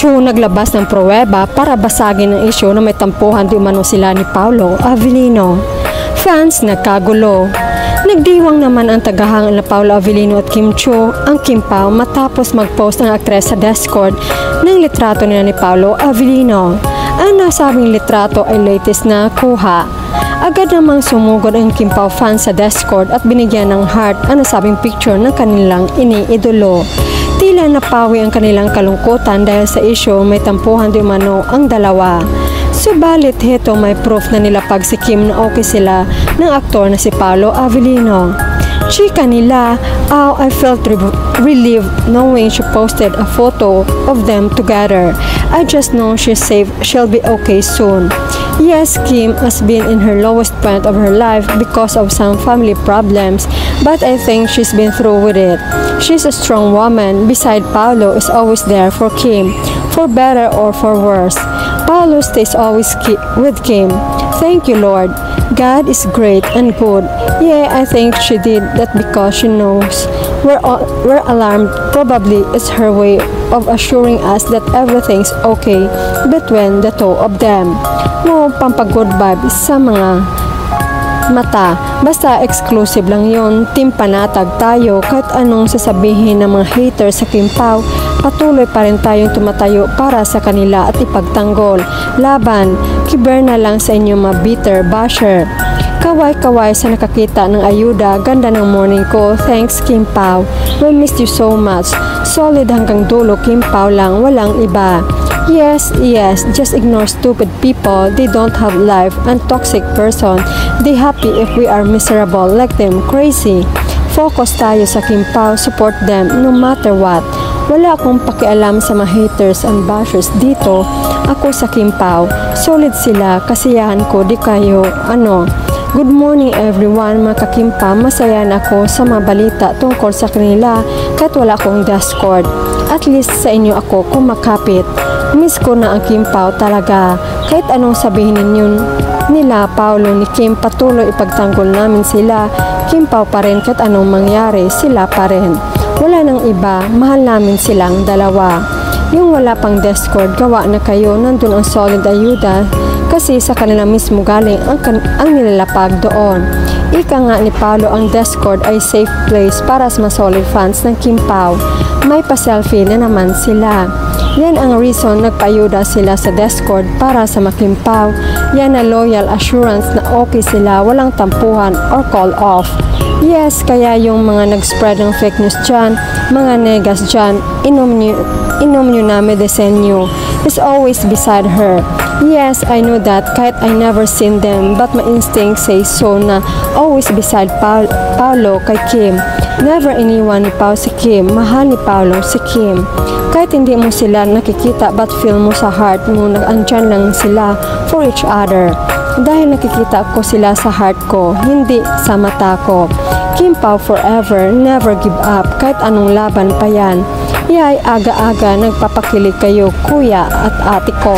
Chu naglabas ng pruweba para basagin ang isyu na may tampuhan di umano sila ni Paolo Avellino. Fans nagkagulo. Nagdiwang naman ang tagahanga na Paolo Avellino at Kim Chiu ang Kim Pao matapos mag-post ng aktres sa Discord ng litrato nila ni Paolo Avellino. Ang nasabing litrato ay latest na kuha. Agad namang sumugod ang Kim Pao fans sa Discord at binigyan ng heart ang nasabing picture ng kanilang iniidolo. Tila napawi ang kanilang kalungkutan dahil sa isyu may tampuhan di umano ang dalawa. Subalit heto may proof na nilapag si Kim na okay sila ng aktor na si Paolo Avellino. Chika nila, I felt relieved knowing she posted a photo of them together. I just know she's safe, she'll be okay soon. Yes, Kim has been in her lowest point of her life because of some family problems, but I think she's been through with it. She's a strong woman. Beside Paolo is always there for Kim, for better or for worse. Paolo stays always with Kim. Thank you, Lord. God is great and good. Yeah, I think she did that because she knows we're alarmed. Probably it's her way of assuring us that everything's okay between the two of them. No pampag-good vibe sa mga mata. Basta exclusive lang yon. Team Panatag tayo. Kahit anong sasabihin ng mga haters sa Kim Pao, patuloy pa rin tayong tumatayo para sa kanila at ipagtanggol. Laban, kiber na lang sa inyong mga bitter basher. Kaway-kaway sa nakakita ng ayuda. Ganda ng morning ko. Thanks, Kim Pao. We missed you so much. Solid hanggang dulo, Kim Pao lang. Walang iba. Yes, just ignore stupid people. They don't have life and toxic person. They happy if we are miserable like them crazy. Focus tayo sa Kim Pao, support them no matter what. Wala akong pakialam sa mga haters and bashers dito. Ako sa Kim Pao. Solid sila, kasiyahan ko, di kayo, Good morning everyone, mga kakimpa. Masaya na ako sa mga balita tungkol sa kanila kahit wala akong Discord. At least sa inyo ako kumakapit. Miss ko na ang Kim Pao talaga. Kahit anong sabihin nila Paolo ni Kim, patuloy ipagtanggol namin sila. Kim Pao pa rin kahit anong mangyari, sila pa rin. Wala nang iba, mahal namin silang dalawa. Yung wala pang Discord, gawa na kayo, nandun ang solid ayuda kasi sa kanila mismo galing ang nilalapag doon. Ika nga ni Paolo, ang Discord ay safe place para sa mga solid fans ng Kim Pao. May pa-selfie na naman sila. Yan ang reason nagpayuda sila sa Discord para sa mga Kim Pao. Yan na loyal assurance na okay sila, walang tampuhan or call off. Yes, kaya yung mga nag-spread ng fake news dyan, mga negas dyan, inom nyo na medicine nyo is always beside her. Yes, I know that kahit I never seen them, but my instinct says so na always beside Paolo kay Kim. Never iniwan ni Pao si Kim, mahal ni Paolo si Kim. Kahit hindi mo sila nakikita but feel mo sa heart mo na andyan lang sila for each other. Dahil nakikita ko sila sa heart ko, hindi sa mata ko. Kim Pao forever, never give up kahit anong laban pa yan. Yay, aga-aga nagpapakilig kayo kuya at ate ko.